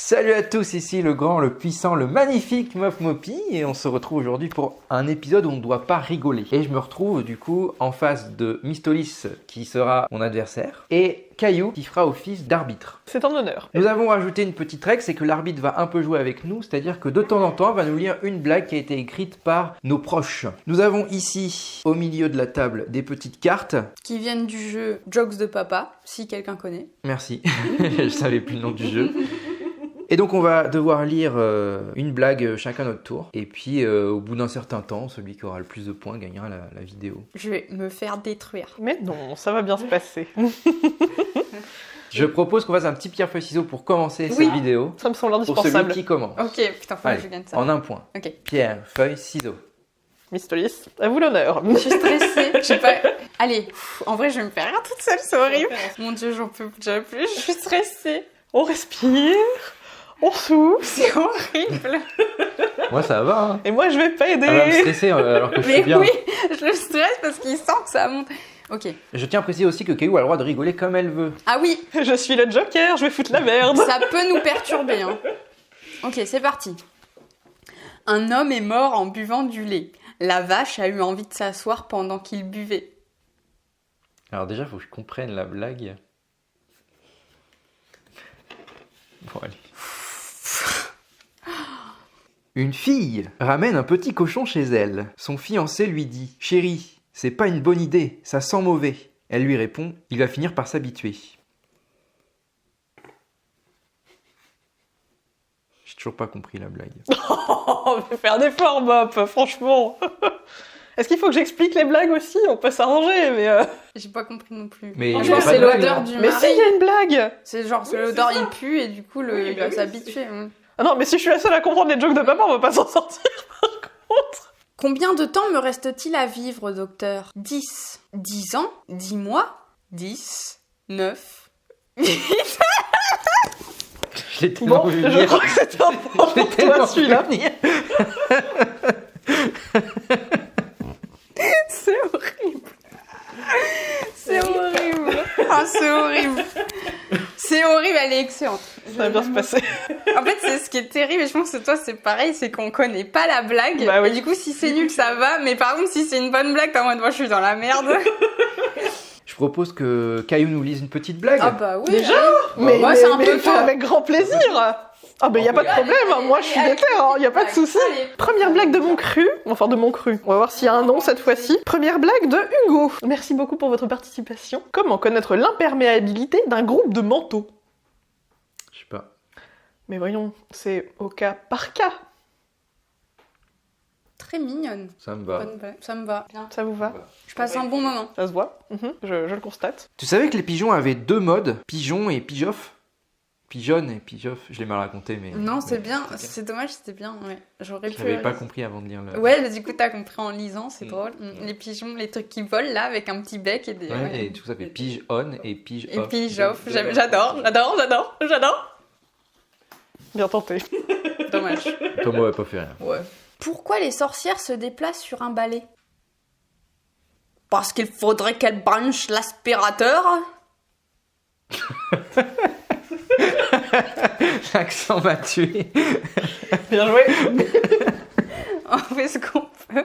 Salut à tous, ici le grand, le puissant, le magnifique Mof Mopi et on se retrouve aujourd'hui pour un épisode où on ne doit pas rigoler. Et je me retrouve du coup en face de Mistolis qui sera mon adversaire et Caillou qui fera office d'arbitre. C'est un honneur. Nous avons rajouté une petite règle, c'est que l'arbitre va un peu jouer avec nous, c'est-à-dire que de temps en temps, il va nous lire une blague qui a été écrite par nos proches. Nous avons ici, au milieu de la table, des petites cartes. Qui viennent du jeu Jokes de Papa, si quelqu'un connaît. Merci, je savais plus le nom du jeu. Et donc on va devoir lire une blague chacun notre tour. Et puis au bout d'un certain temps, celui qui aura le plus de points gagnera la vidéo. Je vais me faire détruire. Mais non, ça va bien se passer. Je propose qu'on fasse un petit pierre-feuille-ciseaux pour commencer cette vidéo. Ça me semble Pour celui indispensable. qui commence. Ok, putain, faut Allez, que je gagne ça. en un point. Ok. Pierre, feuille, ciseaux. Mistolis, à vous l'honneur. Je suis stressée, je sais pas... Allez, en vrai, je vais me faire rire toute seule, c'est horrible. Mon Dieu, j'en peux déjà plus, je suis stressée. On respire, on souffle. C'est horrible. Moi ça va, hein. Et moi, je vais pas aider. Elle va me stresser alors que je suis Mais bien. oui, je le stresse parce qu'il sent que ça monte. Ok. Je tiens à préciser aussi que Caillou a le droit de rigoler comme elle veut. Ah oui, Je suis le Joker, je vais foutre la merde. ça peut nous perturber. Hein. Ok, c'est parti. Un homme est mort en buvant du lait. La vache a eu envie de s'asseoir pendant qu'il buvait. Alors déjà, il faut que je comprenne la blague. Bon, allez. Une fille ramène un petit cochon chez elle. Son fiancé lui dit « Chérie, c'est pas une bonne idée, ça sent mauvais. » Elle lui répond « Il va finir par s'habituer. » J'ai toujours pas compris la blague. On va faire des efforts, Mop, franchement. Est-ce qu'il faut que j'explique les blagues aussi? On peut s'arranger, mais... J'ai pas compris non plus. Mais je il y a pense pas que c'est de blague, l'odeur là. du Mais mari. si, il y a une blague. C'est genre, c'est l'odeur, il pue et du coup, il va s'habituer. Ah non, mais si je suis la seule à comprendre les jokes de papa, on va pas s'en sortir, par contre. Combien de temps me reste-t-il à vivre, docteur? 10. 10 ans? 10 mois? 10. 9. Je l'ai tellement Bon, vu je venir. crois que c'était un point Je l'ai pour tellement toi, vu celui-là. venir. C'est horrible. C'est horrible. Ah, c'est horrible. C'est horrible, elle est excellente. Ça va bien se passer. En fait, c'est ce qui est terrible, et je pense que toi, c'est pareil, c'est qu'on connaît pas la blague. Bah oui. Et du coup, si c'est nul, ça va. Mais par contre, si c'est une bonne blague, t'es en mode, moi, je suis dans la merde. Je propose que Caillou nous lise une petite blague. Ah bah oui. Déjà allez. Mais, moi, mais- c'est un mais peu fait tôt. avec grand plaisir. Ah ben y a pas de Allez, problème, hein. Moi je suis allez, déter, hein. Y a pas de souci. Allez. Première blague de mon cru, enfin de mon cru. On va voir s'il y a un nom cette fois-ci. Première blague de Hugo. Merci beaucoup pour votre participation. Comment connaître l'imperméabilité d'un groupe de manteaux? Je sais pas. Mais voyons, c'est au cas par cas. Très mignonne. Ça me va. Bonne blague. Ça me va. Bien. Ça vous va? Je passe un bon moment. Ça se voit. Je le constate. Tu savais que les pigeons avaient deux modes, pigeon et pigeoff? Pigeonne et pigeoff, je l'ai mal raconté, mais... Non, c'est mais- bien. C'est dommage, c'était bien. Ouais. J'aurais Je pu. l'avais pas compris avant de lire le... Ouais, mais du coup, t'as compris en lisant, c'est Mm. drôle. Les pigeons, les trucs qui volent là, avec un petit bec et des. Ouais, et du coup ça fait pige-on et pige-off. Et puis j'offre. J'adore. Bien tenté. Dommage. Thomas m'avait pas fait rien. Ouais. Pourquoi les sorcières se déplacent sur un balai? Parce qu'il faudrait qu'elles branchent l'aspirateur. L'accent m'a tué. Bien joué. On fait ce qu'on peut.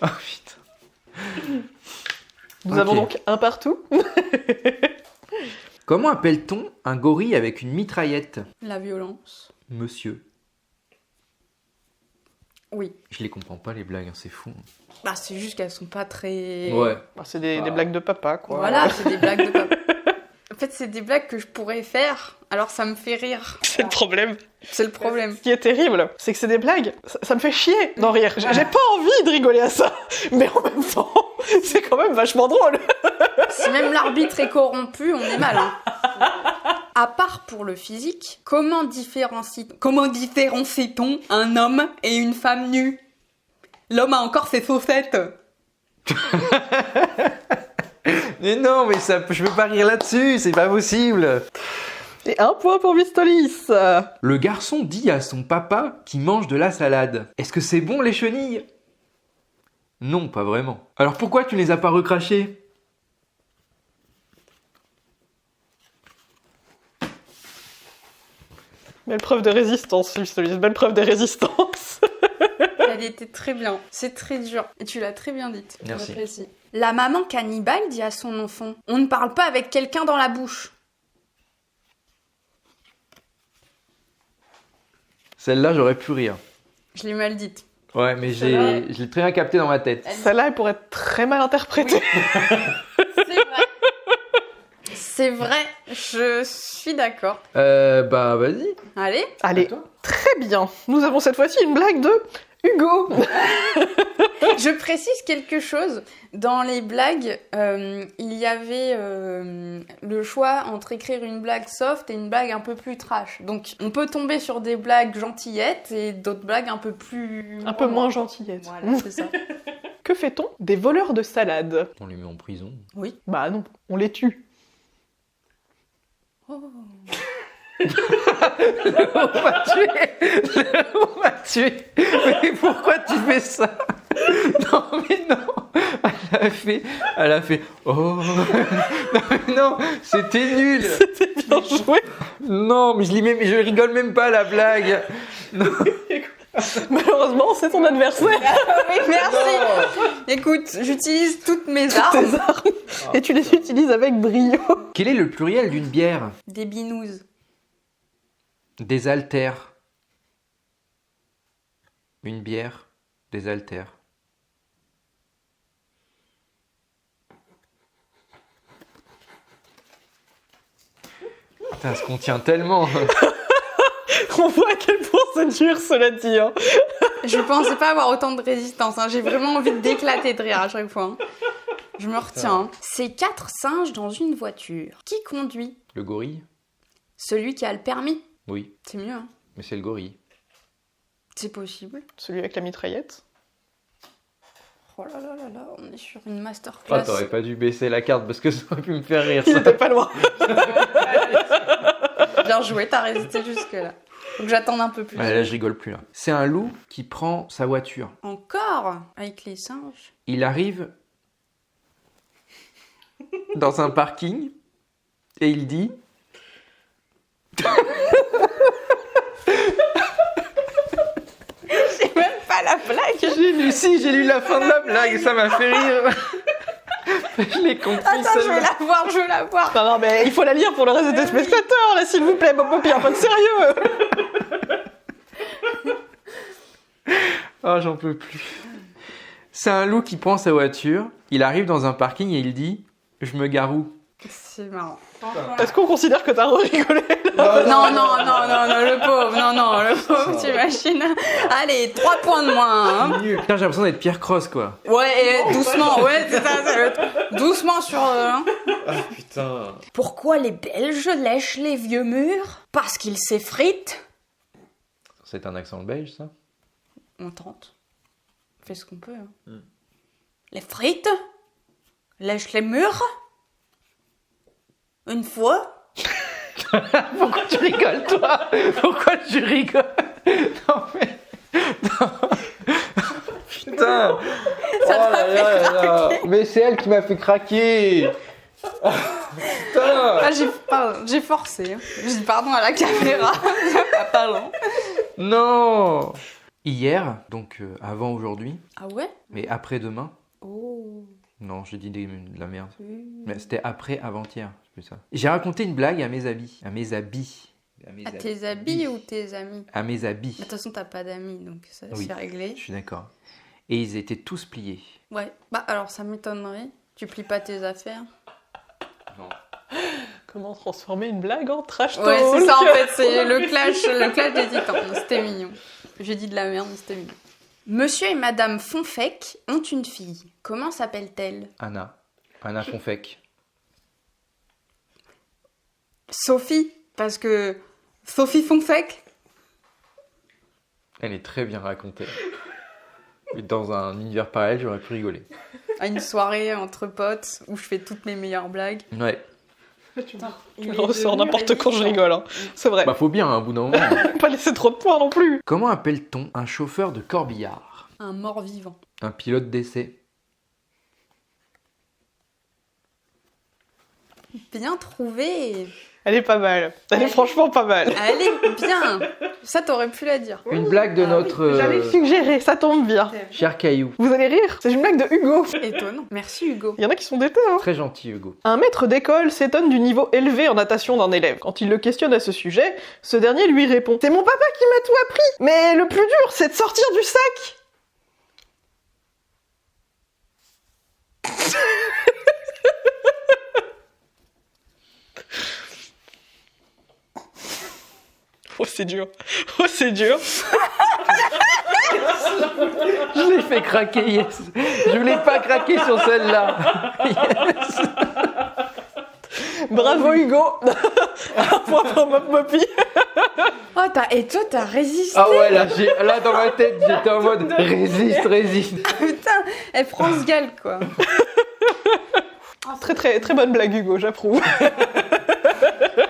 Oh putain. Nous Ok. avons donc un partout. Comment appelle-t-on un gorille avec une mitraillette? La violence. Monsieur. Oui. Je les comprends pas les blagues, hein, c'est fou. Bah, c'est juste qu'elles sont pas très. Ouais. Bah, c'est des blagues de papa, quoi. Voilà, c'est des blagues de papa. En fait, c'est des blagues que je pourrais faire, alors ça me fait rire. C'est le problème. C'est le problème. Ce qui est terrible, c'est que c'est des blagues. Ça me fait chier d'en rire. J'ai pas envie de rigoler à ça. Mais en même temps, c'est quand même vachement drôle. Si même l'arbitre est corrompu, on est mal. Hein. À part pour le physique, comment différencie-t-on un homme et une femme nue? L'homme a encore ses chaussettes. Mais non, mais ça, je peux pas rire là-dessus, c'est pas possible. Et un point pour Mistolis. Le garçon dit à son papa qu'il mange de la salade. Est-ce que c'est bon les chenilles? Non, pas vraiment. Alors pourquoi tu ne les as pas recrachées? Belle preuve de résistance, Mistolis, belle preuve de résistance. Elle était très bien. C'est très dur. Et tu l'as très bien dite. Merci. J'apprécie. La maman cannibale dit à son enfant: on ne parle pas avec quelqu'un dans la bouche. Celle-là, j'aurais pu rire. Je l'ai mal dite. Ouais, mais je l'ai très bien capté dans ma tête. Celle-là, elle pourrait être très mal interprétée. C'est vrai. C'est vrai. Je suis d'accord. Bah, vas-y. Allez. Allez, À toi. très bien. Nous avons cette fois-ci une blague de Hugo. Je précise quelque chose. Dans les blagues, il y avait le choix entre écrire une blague soft et une blague un peu plus trash. Donc, on peut tomber sur des blagues gentillettes et d'autres blagues un peu plus... Un peu moins gentillette. Voilà, c'est ça. Que fait-on des voleurs de salade? On les met en prison. Oui. Bah non, on les tue. Oh. On m'a tué. On m'a tué. Mais pourquoi tu fais ça? Non, mais non. Elle a fait. Oh. Non, mais non, c'était nul. C'était bien joué. Non, mais je rigole même pas à la blague. Non. Malheureusement, c'est ton adversaire. Oui, merci. Écoute, j'utilise toutes mes armes. Tes armes. Et tu les utilises avec brio. Quel est le pluriel d'une bière? Des binous. Des haltères. Une bière, des haltères. Putain, ça se contient tellement. On voit à quel point c'est dur, cela dit. Hein. Je pensais pas avoir autant de résistance. Hein. J'ai vraiment envie d'éclater de rire à chaque fois. Hein. Je me retiens. Hein. C'est 4 singes dans une voiture. Qui conduit? Le gorille? Celui qui a le permis. Oui, C'est mieux, hein. mais c'est le gorille. C'est possible. Celui avec la mitraillette. Oh là là là là, on est sur une Ah, masterclass. t'aurais pas dû baisser la carte parce que ça aurait pu me faire rire. Il Ça. était pas loin. Bien joué, t'as résisté jusque-là. Faut que j'attende un peu plus. Ouais, là, je rigole plus. Là. C'est un loup qui prend sa voiture. Encore avec les singes. Il arrive dans un parking et il dit... C'est même pas la blague. J'ai lu la fin de la blague et ça m'a fait rire. Je l'ai compris. Attends, je veux la voir, je veux la voir. Non, non, mais il faut la lire pour le reste des spectateurs, là, s'il vous plaît. Bob Poppy, un peu de sérieux. Ah, j'en peux plus. C'est un loup qui prend sa voiture, il arrive dans un parking et il dit « Je me gare où ?» C'est marrant. Est-ce qu'on considère que t'as rigolé? Non, le pauvre, le pauvre, t'imagines. Allez, 3 points de moins. Hein. Putain, j'ai l'impression d'être Pierre Cross, quoi. Ouais, et doucement, ouais, c'est ça. Doucement sur... hein. Ah, putain. Pourquoi les Belges lèchent les vieux murs? Parce qu'ils s'effritent. C'est un accent belge, ça? On tente. On fait ce qu'on peut. Hein. Les frites lèchent les murs. Une fois. Pourquoi tu rigoles, toi? Pourquoi tu rigoles? Non, mais... Non. Putain. Ça t'a fait craquer. Mais c'est elle qui m'a fait craquer. Putain. Ah, j'ai forcé. Hein. Je dis pardon à la caméra. Pardon. Non. Hier, donc avant aujourd'hui, Ah ouais? mais après-demain. Oh. Non, j'ai dit de la merde. Mais c'était après avant-hier, c'est plus ça. J'ai raconté une blague à mes habits. À mes habits. À tes habits ou tes amis? À mes habits. De toute façon, t'as pas d'amis, donc ça Oui. c'est réglé. Je suis d'accord. Et ils étaient tous pliés. Ouais. Bah alors, ça m'étonnerait. Tu plies pas tes affaires? Non. Comment transformer une blague en trash talk? Ouais, c'est ça en fait, c'est le clash des titans. C'était mignon. J'ai dit de la merde, mais c'était mignon. Monsieur et Madame Fonfec ont une fille. Comment s'appelle-t-elle? Anna Fonfec. Sophie, parce que Sophie Fonfec. Elle est très bien racontée. Et dans un univers parallèle, j'aurais pu rigoler. À une soirée entre potes où je fais toutes mes meilleures blagues. Ouais. Je ressors n'importe quand je rigole, hein. C'est vrai. Bah faut bien, hein, au bout d'un moment. Pas laisser trop de points non plus. Comment appelle-t-on un chauffeur de corbillard? Un mort-vivant. Un pilote d'essai. Bien trouvé. Elle est pas mal. Elle est franchement pas mal. Elle est bien. Ça, t'aurais pu la dire. Une blague de notre J'allais suggérer, ça tombe bien. cher Caillou. Vous allez rire, c'est une blague de Hugo. Étonnant. Merci, Hugo. Il y en a qui sont d'été, hein. Très gentil, Hugo. Un maître d'école s'étonne du niveau élevé en natation d'un élève. Quand il le questionne à ce sujet, ce dernier lui répond « C'est mon papa qui m'a tout appris, mais le plus dur, c'est de sortir du sac !» Oh, c'est dur. Oh, c'est dur. Je l'ai fait craquer, yes. Je voulais pas craquer sur celle-là. Bravo, Hugo. Un point pour Mop Moppy. Oh, et toi, t'as résisté. Ah ouais, là dans ma tête, j'étais en mode résiste. Putain, elle prend ce gale, quoi. Très, très, très bonne blague, Hugo, j'approuve.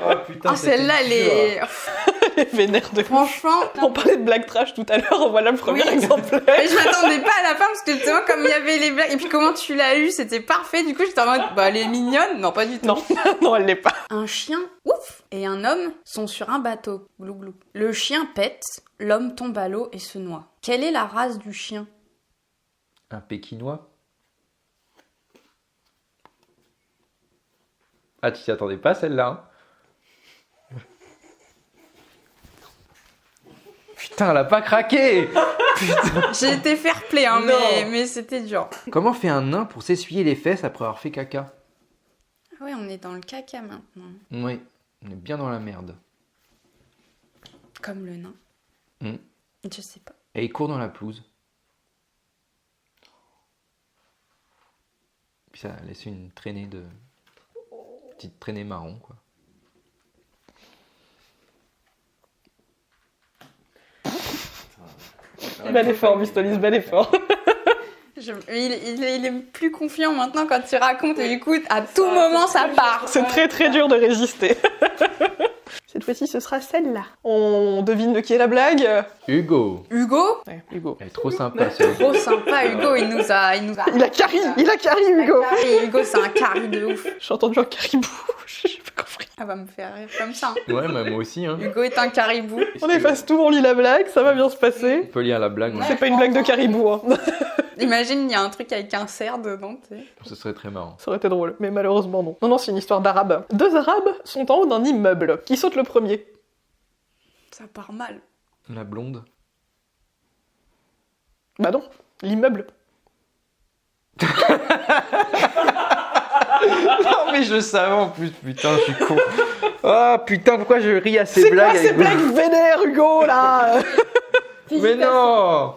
Oh putain, Ah, celle-là, elle est... Elle est vénère de... Franchement... On parlait de blague trash tout à l'heure, voilà le premier exemplaire. Mais je m'attendais pas à la fin, parce que justement, comme il y avait les blagues, et puis comment tu l'as eu, c'était parfait. Du coup, j'étais en mode, bah, elle est mignonne. Non, pas du tout. Non, non, elle l'est pas. Un chien, ouf, et un homme sont sur un bateau. Glou glou. Le chien pète, l'homme tombe à l'eau et se noie. Quelle est la race du chien? Un Pékinois. Ah, tu t'y attendais pas celle-là, hein. Putain, elle a pas craqué. Putain. J'ai été fair play, hein, Non. mais c'était dur. Comment fait un nain pour s'essuyer les fesses après avoir fait caca? Ah ouais, on est dans le caca maintenant. Oui, on est bien dans la merde. Comme le nain. Mm. Je sais pas. Et il court dans la pelouse. Puis ça a laissé une traînée de... petite traînée marron, quoi. Bel effort, Mistolis, bel effort. Il est plus confiant maintenant quand il raconte et écoute, à tout moment ça part. C'est très très dur de résister. Cette fois-ci, ce sera celle-là. On devine de qui est la blague. Hugo. Hugo? Ouais, Hugo. Elle est trop sympa, celui-là. Trop sympa, Hugo, il nous a... Il a carry, Hugo. Carré, Hugo, c'est un carré de ouf. J'ai entendu un caribou, j'ai pas compris. Elle va me faire rire comme ça. Ouais, mais moi aussi, hein. Hugo est un caribou. On efface tout, on lit la blague, ça va bien se passer. On peut lire la blague, ouais. C'est pas une blague de caribou, hein. Imagine, il y a un truc avec un cerf dedans, tu sais. Ce serait très marrant. Ça aurait été drôle, mais malheureusement non. Non, c'est une histoire d'arabe. Deux arabes sont en haut d'un immeuble. Qui saute le premier? Ça part mal. La blonde. Bah non, l'immeuble. Non, mais je le savais en plus, putain, je suis con. Ah, putain, pourquoi je ris à ces C'est blagues quoi ces avec- blagues vénères, Hugo, là? Mais non.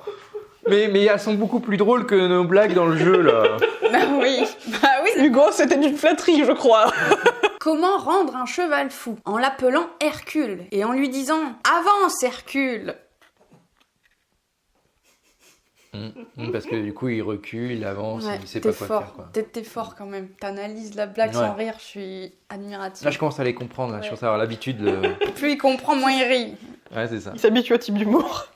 Mais elles sont beaucoup plus drôles que nos blagues dans le jeu, là. Bah oui. Hugo, c'était une flatterie, je crois. Comment rendre un cheval fou? En l'appelant Hercule et en lui disant « Avance, Hercule !» Parce que du coup, il recule, il avance, Ouais, il sait t'es pas quoi fort. faire, quoi. T'es fort quand même. T'analyses la blague Ouais. sans rire, je suis admirative. Là, je commence à les comprendre, là. Je Ouais. commence à avoir l'habitude. Plus il comprend, moins il rit. Ouais, c'est ça. Il s'habitue au type d'humour.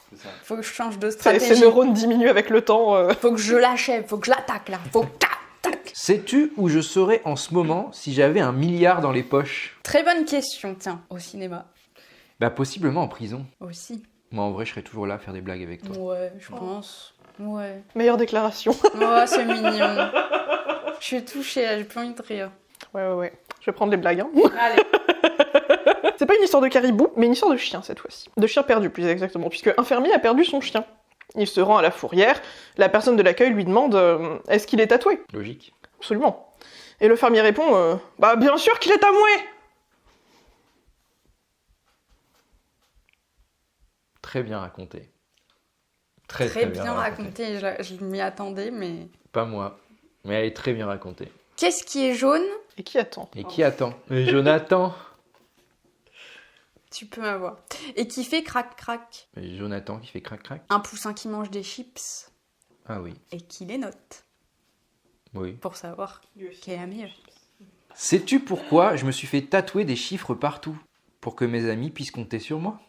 Faut que je change de Ses stratégie. neurones diminuent avec le temps. Faut que je l'achève, faut que je l'attaque là. Faut que tac, tac. Sais-tu où je serais en ce moment si j'avais 1 milliard dans les poches? Très bonne question, tiens. Au cinéma Bah, possiblement en prison. aussi. Moi, en vrai, je serais toujours là à faire des blagues avec toi. Ouais, je pense. Ouais. Meilleure déclaration. Oh, c'est mignon. Je suis touchée, là, j'ai plus envie de rire. Ouais. Je vais prendre les blagues, hein. Allez. C'est pas une histoire de caribou, mais une histoire de chien cette fois-ci. De chien perdu, plus exactement, puisque un fermier a perdu son chien. Il se rend à la fourrière, la personne de l'accueil lui demande est-ce qu'il est tatoué? Logique. Absolument. Et le fermier répond bah bien sûr qu'il est tatoué. Très bien raconté. Très bien raconté, je m'y attendais, mais... Pas moi. Mais elle est très bien racontée. Qu'est-ce qui est jaune? Et qui attend? Et qui attend? Jonathan. Tu peux m'avoir. Et qui fait crac-crac? Et Jonathan qui fait crac-crac. Un poussin qui mange des chips Ah oui. et qui les note Oui. pour savoir quelle est la meilleure. Sais-tu pourquoi je me suis fait tatouer des chiffres partout? Pour que mes amis puissent compter sur moi.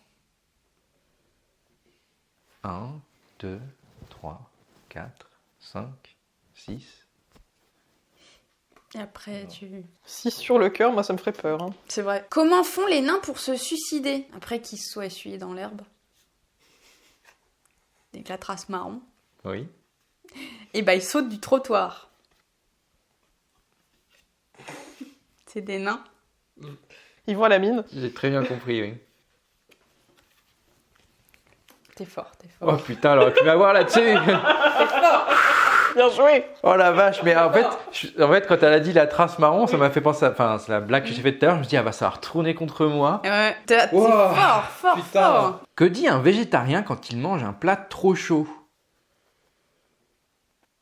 1, 2, 3, 4, 5, 6. Et après, tu... 6 sur le cœur, moi ça me ferait peur. Hein. C'est vrai. Comment font les nains pour se suicider après qu'ils se soient essuyés dans l'herbe? Avec la trace marron. Oui. Et bah, ils sautent du trottoir. C'est des nains. Ils vont à la mine. J'ai très bien compris, oui. T'es fort. Oh putain, elle aurait pu m'avoir là-dessus. Bien joué. Oh la vache, mais en fait, quand elle a dit la trace marron, ça m'a fait penser à... Enfin, c'est la blague que j'ai faite tout à l'heure, je me dis, ah bah ça va retourner contre moi. Ouais, t'es Wow. fort. Putain. Que dit un végétarien quand il mange un plat trop chaud?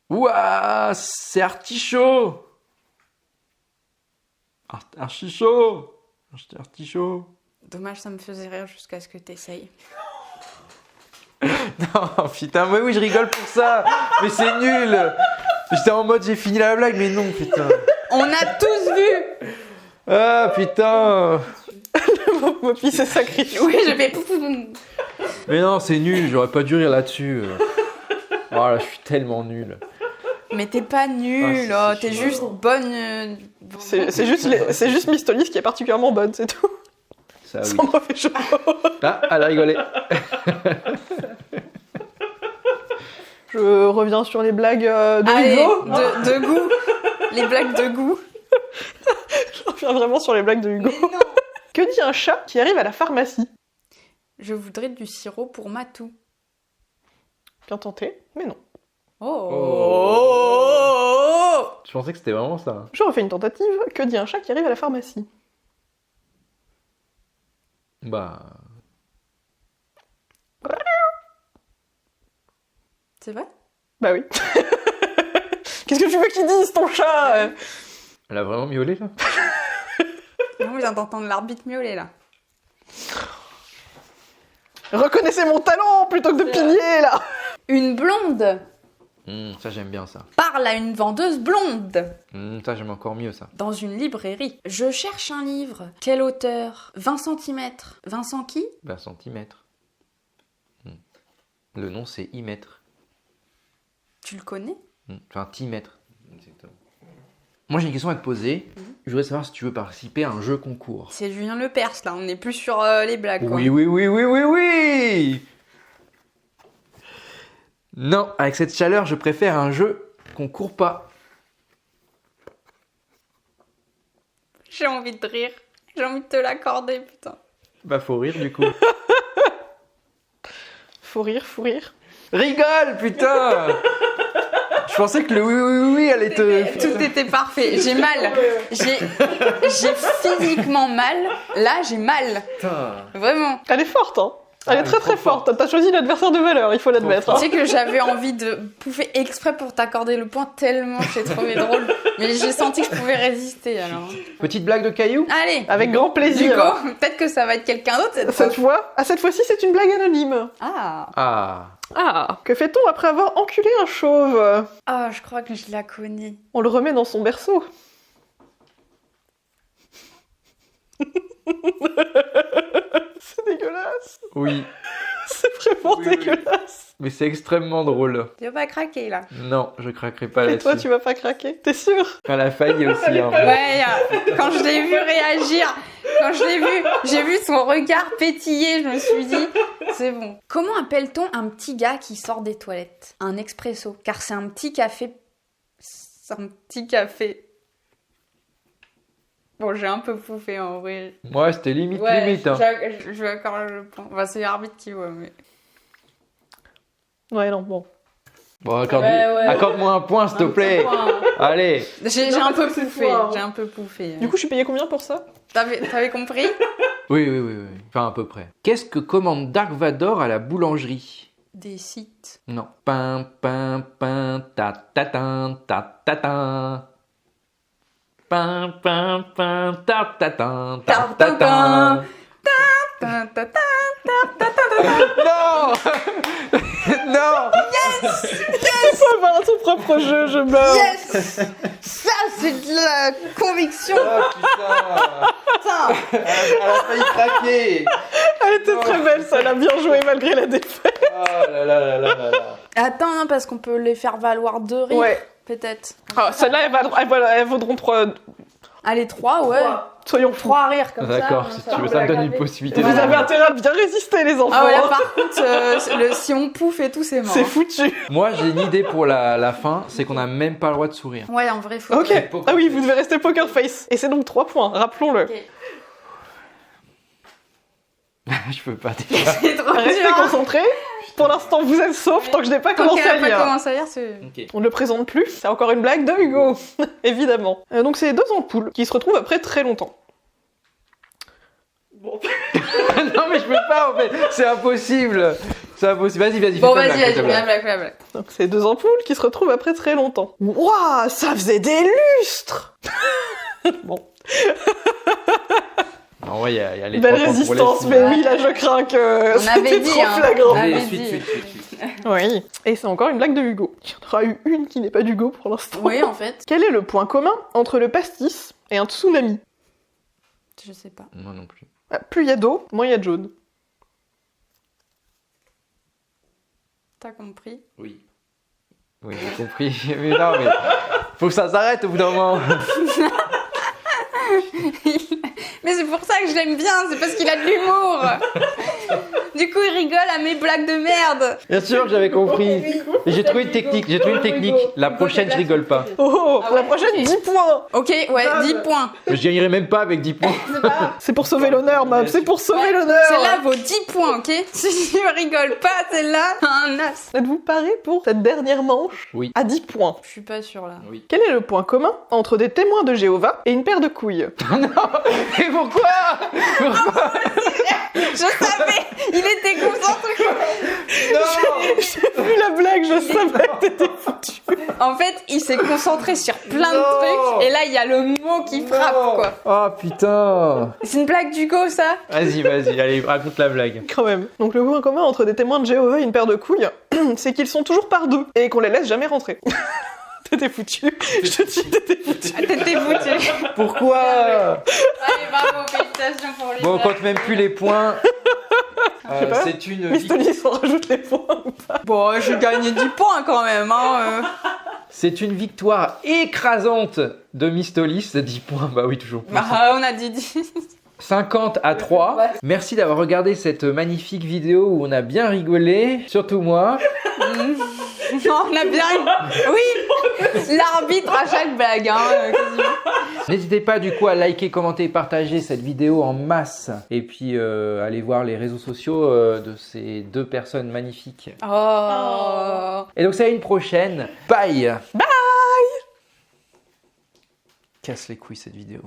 Ouah, c'est artichaut. Artichaut. Artichaut. Dommage, ça me faisait rire jusqu'à ce que t'essayes. Non, putain, mais oui, je rigole pour ça. Mais c'est nul. J'étais en mode, j'ai fini la blague, mais non, putain. On a tous vu. Ah, putain. Mopi s'est sacrifié. Oui, je vais... Mais non, c'est nul, j'aurais pas dû rire là-dessus. Oh là, je suis tellement nul. Mais t'es pas nul, Ah, t'es juste bonne... C'est juste Miss Tolis qui est particulièrement bonne, c'est tout. Ça, oui. Sans mauvais jeu de mots. Ah, elle a rigolé. Je reviens sur les blagues de Allez, Hugo. de goût. Les blagues de goût. Je reviens vraiment sur les blagues de Hugo. Mais non. Que dit un chat qui arrive à la pharmacie? Je voudrais du sirop pour Matou. Bien tenté, mais non. Oh. Je pensais que c'était vraiment ça. Je refais une tentative. Que dit un chat qui arrive à la pharmacie? Bah... C'est vrai? Bah oui. Qu'est-ce que tu veux qu'il dise, ton chat? Elle a vraiment miaulé, là? Non, je viens d'entendre l'arbitre miauler, là. Reconnaissez mon talent plutôt que de piller, là. Une blonde Ça, j'aime bien, ça. parle à une vendeuse blonde Ça, j'aime encore mieux, ça. dans une librairie. Je cherche un livre. Quel auteur? 20 cm. Vincent qui? 20 centimètres. Le nom, c'est imètre. Tu le connais? Enfin, timètre. Exactement. Moi, j'ai une question à te poser. Je voudrais savoir si tu veux participer à un jeu concours. C'est Julien Lepers, là. On n'est plus sur les blagues, quoi. Oui. Non, avec cette chaleur, je préfère un jeu qu'on court pas. J'ai envie de rire. J'ai envie de te l'accorder, putain. Bah, faut rire, du coup. Faut rire. Rigole, putain. Je pensais que le oui allait te... Tout était parfait. J'ai mal. J'ai physiquement mal. Là, j'ai mal. Putain. Vraiment. Elle est forte, hein. Elle est elle est très trop forte. T'as choisi l'adversaire de valeur, il faut l'admettre. Trop hein. Tu sais que j'avais envie de pouffer exprès pour t'accorder le point tellement j'ai trouvé drôle. Mais j'ai senti que je pouvais résister, alors. Petite blague de caillou? Allez. Avec grand plaisir. Hugo, peut-être que ça va être quelqu'un d'autre cette fois. Cette fois, cette fois-ci, c'est une blague anonyme. Ah. Ah, que fait-on après avoir enculé un chauve? Ah, je crois que je la connais. On le remet dans son berceau. C'est dégueulasse. Oui. C'est vraiment Oui. dégueulasse. Mais c'est extrêmement drôle. Tu vas pas craquer, là. Non, je craquerai pas Et là-dessus. toi, tu vas pas craquer? T'es sûr? Elle a failli aussi, hein. Ouais, quand je l'ai vu réagir, j'ai vu son regard pétiller, je me suis dit, c'est bon. Comment appelle-t-on un petit gars qui sort des toilettes? Un expresso, car c'est un petit café. C'est un petit café. Bon, j'ai un peu pouffé en vrai. Ouais, c'était limite. Hein. Je vais accorder le point. Enfin, c'est l'arbitre qui voit, mais. Ouais, non, bon. Bon, accorde-moi un point, s'il te plaît. Allez. J'ai Non, un peu c'est pouffé. toi. J'ai un peu pouffé. Du coup, je suis payé combien pour ça? T'avais compris? Oui. Enfin, à peu près. Qu'est-ce que commande Dark Vador à la boulangerie? Des sites. Non. Pain, ta ta ta ta ta ta. Pain, ta ta ta ta ta. Ta, ta, ta. Non. Non. Il faut avoir son propre jeu, je meurs. Yes! Ça, c'est de la conviction! Oh putain. Putain! Elle a failli craquer. Elle était très belle, ça, elle a bien joué malgré la défaite. Oh là là là là là là. Attends, non, parce qu'on peut les faire valoir de rire. Ouais. peut-être. Ah, celles-là, elles vaudront 3. Allez, 3, ouais. Soyons fous. 3 à rire comme ça. D'accord, si tu veux, ça me donne une possibilité. Vous avez intérêt à bien résister, les enfants. Ah ouais, là, par contre, si on pouffe et tout, c'est mort. C'est foutu. Moi, j'ai une idée pour la fin, c'est qu'on n'a même pas le droit de sourire. Ouais, en vrai, faut. Ok. Ah oui, vous devez rester poker face. Et c'est donc 3 points, rappelons-le. Ok. Je peux pas déjà. C'est trop Restez dur. concentrés. Pour l'instant, vous êtes sauf tant que je n'ai pas commencé à lire. commencé à lire, c'est. Ok. On ne le présente plus. C'est encore une blague de Hugo, évidemment. Donc c'est 2 ampoules qui se retrouvent après très longtemps. Bon. Non mais je peux pas en fait, c'est impossible. C'est impossible. Vas-y, Bon, fais ta vas-y, blague, fais ta fais blague. la blague. Donc c'est 2 ampoules qui se retrouvent après très longtemps. Waouh, ça faisait des lustres. Bon, Non, ouais, il y a les belle 3 points pour les résistance, filles. mais oui, là je crains que On avait c'était dit, trop hein. flagrant. On avait Allez, dit. suite. Oui, et c'est encore une blague de Hugo. Il y en aura eu une qui n'est pas d'Hugo pour l'instant. Oui, en fait. Quel est le point commun entre le pastis et un tsunami? Je sais pas. Moi non plus. Ah, plus il y a d'eau, moins il y a de jaune. T'as compris? Oui. Oui, j'ai compris. Mais non, mais faut que ça s'arrête au bout d'un moment. Mais c'est pour ça que je l'aime bien, c'est parce qu'il a de l'humour. Du coup, il rigole à mes blagues de merde. Bien sûr, j'avais compris. Et j'ai trouvé une technique. La prochaine, je rigole pas. Oh, Ah la ouais, prochaine, ok. 10 points. Ok, ouais, 10 points. Je gagnerai même pas avec 10 points. C'est pour sauver l'honneur, Mab, c'est pour sauver l'honneur. Celle-là vaut 10 points, ok? Si tu rigoles pas, celle-là, un as. Êtes-vous paré pour cette dernière manche? Oui. À 10 points. Je suis pas sûre là. Oui. Quel est le point commun entre des témoins de Jéhovah et une paire de couilles? Non. Et pourquoi? Je savais, il était concentré. Non. J'ai vu la blague, je savais que t'étais foutu. En fait, il s'est concentré sur plein de Non. trucs, et là, il y a le mot qui frappe, quoi. Oh putain. C'est une blague d'Hugo, ça? Vas-y, allez, raconte la blague. Quand même. Donc le point commun entre des témoins de Jéhovah et une paire de couilles, c'est qu'ils sont toujours par deux et qu'on les laisse jamais rentrer. T'étais foutu. Je te dis, t'étais foutu. Ah, t'étais foutu. Pourquoi? Allez, bravo, félicitations pour les Bon, on blagues. compte même plus les points. sais pas. C'est une Mistolis, on rajoute les points. Bon, j'ai gagné 10 points quand même, hein. C'est une victoire écrasante de Mistolis. 10 points, bah oui, toujours plus. Bah, on a dit 10. 50-3. Ouais. Merci d'avoir regardé cette magnifique vidéo où on a bien rigolé, surtout moi. Non, on a bien... Oui, l'arbitre à chaque blague, hein. Quasiment. N'hésitez pas du coup à liker, commenter et partager cette vidéo en masse. Et puis allez voir les réseaux sociaux de ces 2 personnes magnifiques. Oh. Et donc c'est à une prochaine. Bye. Bye. Casse les couilles cette vidéo.